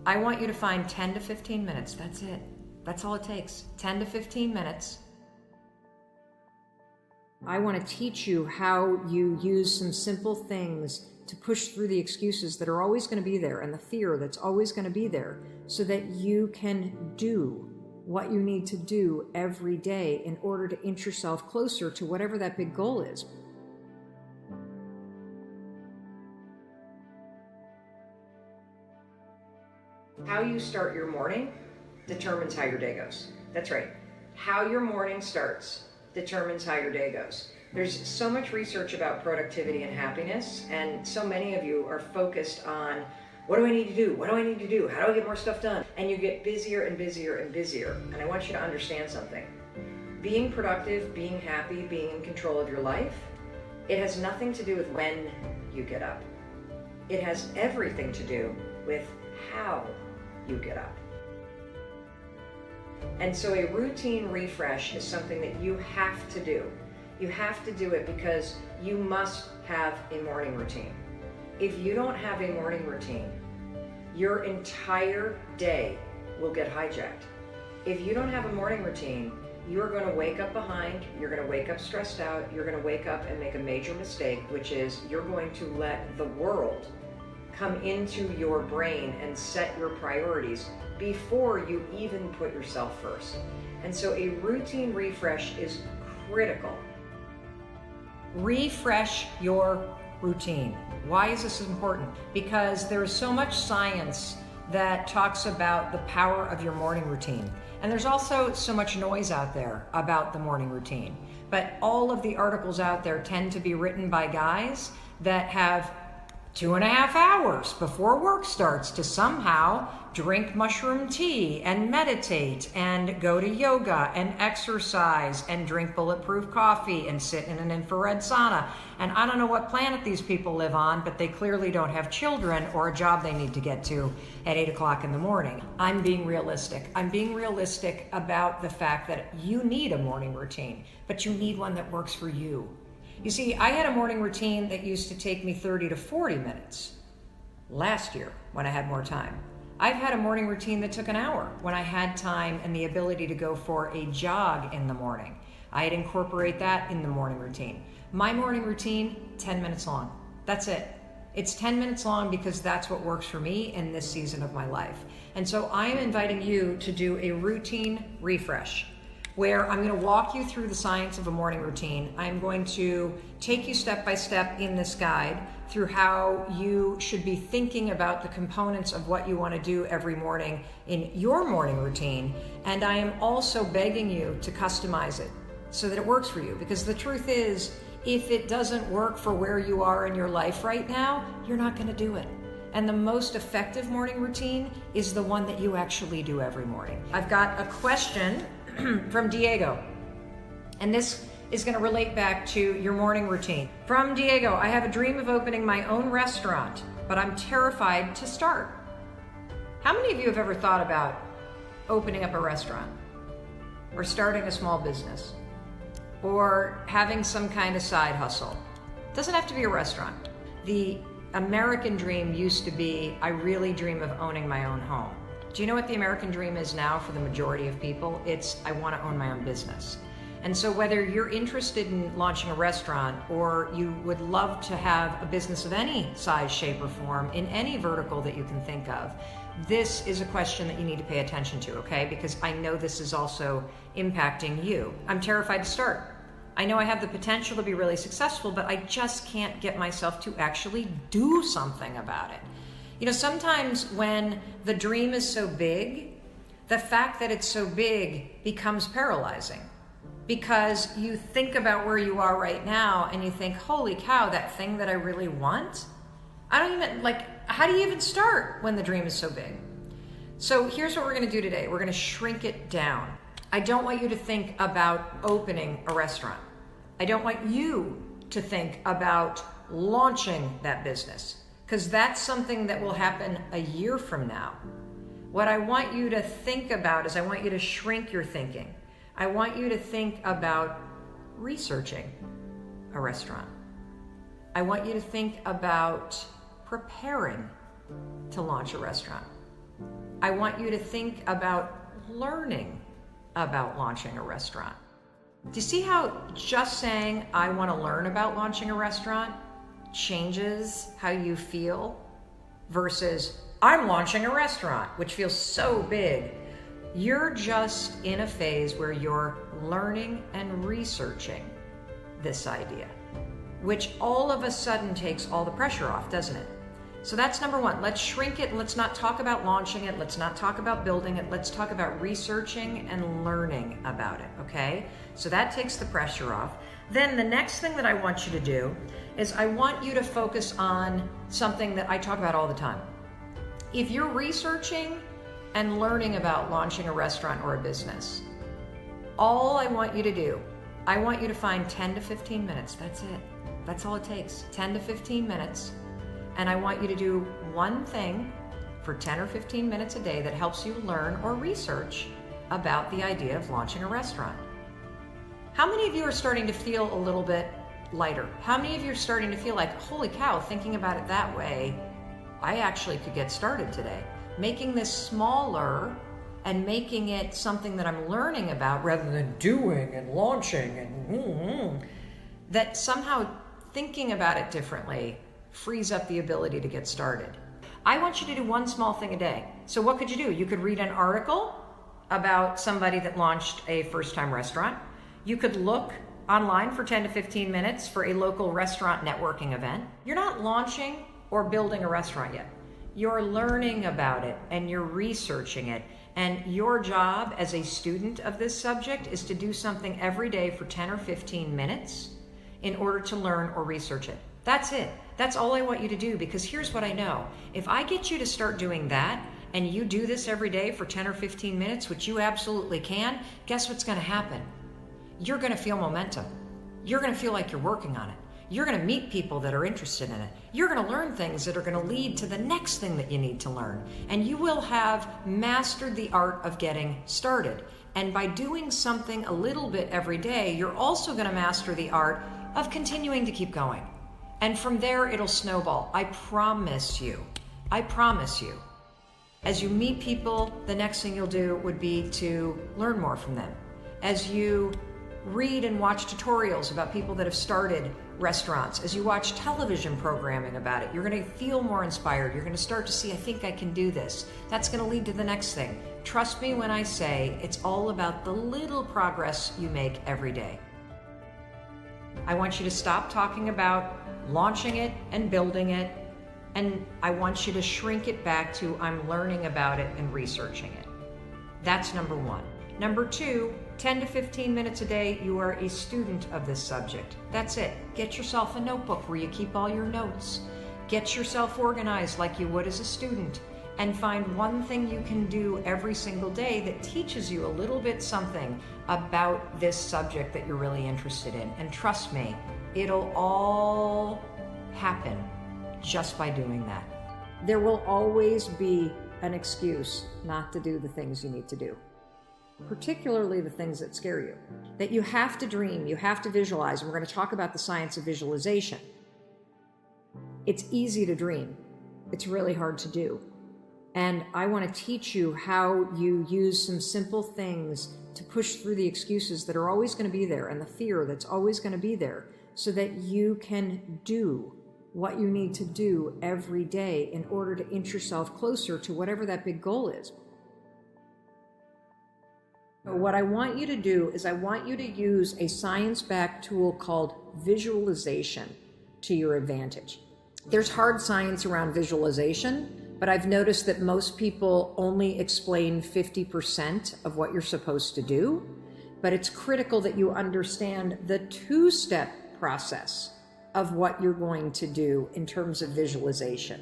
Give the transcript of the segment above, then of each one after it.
I want you to find 10 to 15 minutes. That's it. That's all it takes. 10 to 15 minutes. I want to teach you how you use some simple things to push through the excuses that are always going to be there and the fear that's always going to be there, so that you can do what you need to do every day in order to inch yourself closer to whatever that big goal is. How you start your morning determines how your day goes. That's right. How your morning starts determines how your day goes. There's so much research about productivity and happiness, and so many of you are focused on, what do I need to do? What do I need to do? How do I get more stuff done? And you get busier and busier and busier. And I want you to understand something. Being productive, being happy, being in control of your life, it has nothing to do with when you get up. It has everything to do with how you get up. And so a routine refresh is something that you have to do. You have to do it because you must have a morning routine. If you don't have a morning routine, your entire day will get hijacked. If you don't have a morning routine, you're going to wake up behind, you're going to wake up stressed out, you're going to wake up and make a major mistake, which is you're going to let the world come into your brain and set your priorities before you even put yourself first. And so a routine refresh is critical. Refresh your routine. Why is this important? Because there is so much science that talks about the power of your morning routine. And there's also so much noise out there about the morning routine. But all of the articles out there tend to be written by guys that have 2.5 hours before work starts to somehow drink mushroom tea and meditate and go to yoga and exercise and drink bulletproof coffee and sit in an infrared sauna. And I don't know what planet these people live on, but they clearly don't have children or a job they need to get to at 8 o'clock in the morning. I'm being realistic. I'm being realistic about the fact that you need a morning routine, but you need one that works for you. You see, I had a morning routine that used to take me 30 to 40 minutes last year when I had more time. I've had a morning routine that took an hour when I had time and the ability to go for a jog in the morning. I'd incorporate that in the morning routine. My morning routine, 10 minutes long. That's it. It's 10 minutes long because that's what works for me in this season of my life. And so I am inviting you to do a routine refresh, where I'm going to walk you through the science of a morning routine. I'm going to take you step by step in this guide through how you should be thinking about the components of what you want to do every morning in your morning routine. And I am also begging you to customize it so that it works for you. Because the truth is, if it doesn't work for where you are in your life right now, you're not going to do it. And the most effective morning routine is the one that you actually do every morning. I've got a question from Diego, and this is going to relate back to your morning routine. From Diego: I have a dream of opening my own restaurant, but I'm terrified to start. How many of you have ever thought about opening up a restaurant or starting a small business or having some kind of side hustle? It doesn't have to be a restaurant. The American dream used to be, I really dream of owning my own home. Do you know what the American dream is now for the majority of people? It's, I want to own my own business. And so whether you're interested in launching a restaurant or you would love to have a business of any size, shape, or form in any vertical that you can think of, this is a question that you need to pay attention to, okay? Because I know this is also impacting you. I'm terrified to start. I know I have the potential to be really successful, but I just can't get myself to actually do something about it. You know, sometimes when the dream is so big, the fact that it's so big becomes paralyzing, because you think about where you are right now and you think, holy cow, that thing that I really want? I don't even, how do you even start when the dream is so big? So here's what we're going to do today. We're going to shrink it down. I don't want you to think about opening a restaurant. I don't want you to think about launching that business, because that's something that will happen a year from now. What I want you to think about is I want you to shrink your thinking. I want you to think about researching a restaurant. I want you to think about preparing to launch a restaurant. I want you to think about learning about launching a restaurant. Do you see how just saying, I want to learn about launching a restaurant changes how you feel versus, I'm launching a restaurant, which feels so big. You're just in a phase where you're learning and researching this idea, which all of a sudden takes all the pressure off, doesn't it? So that's number one. Let's shrink it. Let's not talk about launching it. Let's not talk about building it. Let's talk about researching and learning about it, okay? So that takes the pressure off. Then the next thing that I want you to do is I want you to focus on something that I talk about all the time. If you're researching and learning about launching a restaurant or a business, all I want you to do, I want you to find 10 to 15 minutes. That's it. That's all it takes. 10 to 15 minutes. And I want you to do one thing for 10 or 15 minutes a day that helps you learn or research about the idea of launching a restaurant. How many of you are starting to feel a little bit lighter? How many of you are starting to feel like, holy cow, thinking about it that way, I actually could get started today? Making this smaller and making it something that I'm learning about rather than doing and launching and that somehow thinking about it differently frees up the ability to get started. I want you to do one small thing a day. So what could you do? You could read an article about somebody that launched a first-time restaurant. You could look online for 10 to 15 minutes for a local restaurant networking event. You're not launching or building a restaurant yet. You're learning about it and you're researching it. And your job as a student of this subject is to do something every day for 10 or 15 minutes in order to learn or research it. That's it. That's all I want you to do, because here's what I know. If I get you to start doing that and you do this every day for 10 or 15 minutes, which you absolutely can, guess what's going to happen? You're going to feel momentum. You're going to feel like you're working on it. You're going to meet people that are interested in it. You're going to learn things that are going to lead to the next thing that you need to learn. And you will have mastered the art of getting started. And by doing something a little bit every day, you're also going to master the art of continuing to keep going. And from there, it'll snowball. I promise you. I promise you. As you meet people, the next thing you'll do would be to learn more from them. As you read and watch tutorials about people that have started restaurants, as you watch television programming about it, you're going to feel more inspired. You're going to start to see, I think I can do this. That's going to lead to the next thing. Trust me when I say it's all about the little progress you make every day. I want you to stop talking about launching it and building it, and I want you to shrink it back to I'm learning about it and researching it. That's number one. Number two, 10 to 15 minutes a day, you are a student of this subject. That's it. Get yourself a notebook where you keep all your notes. Get yourself organized like you would as a student, and find one thing you can do every single day that teaches you a little bit something about this subject that you're really interested in. And trust me, it'll all happen just by doing that. There will always be an excuse not to do the things you need to do, particularly the things that scare you, that you have to dream, you have to visualize. And we're going to talk about the science of visualization. It's easy to dream. It's really hard to do. And I want to teach you how you use some simple things to push through the excuses that are always going to be there and the fear that's always going to be there, so that you can do what you need to do every day in order to inch yourself closer to whatever that big goal is. What I want you to do is I want you to use a science-backed tool called visualization to your advantage. There's hard science around visualization, but I've noticed that most people only explain 50% of what you're supposed to do. But it's critical that you understand the two-step process of what you're going to do in terms of visualization.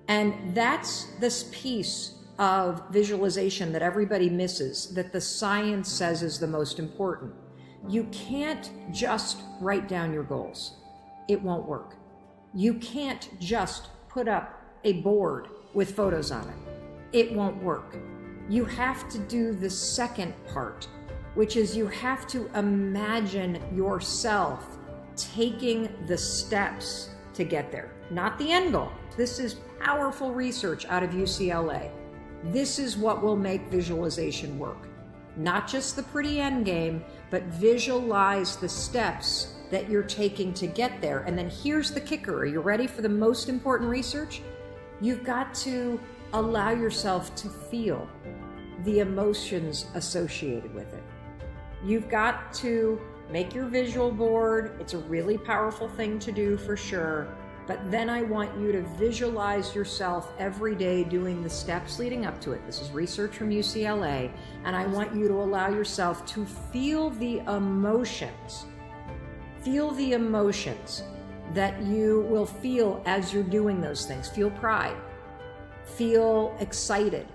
And that's this piece of visualization that everybody misses, that the science says is the most important. You can't just write down your goals. It won't work. You can't just put up a board with photos on it. It won't work. You have to do the second part, which is you have to imagine yourself taking the steps to get there, not the end goal. This is powerful research out of UCLA. This is what will make visualization work. Not just the pretty end game, but visualize the steps that you're taking to get there. And then here's the kicker. Are you ready for the most important research? You've got to allow yourself to feel the emotions associated with it. You've got to make your visual board. It's a really powerful thing to do for sure. But then I want you to visualize yourself every day doing the steps leading up to it. This is research from UCLA. And I want you to allow yourself to feel the emotions. Feel the emotions that you will feel as you're doing those things. Feel pride. Feel excited.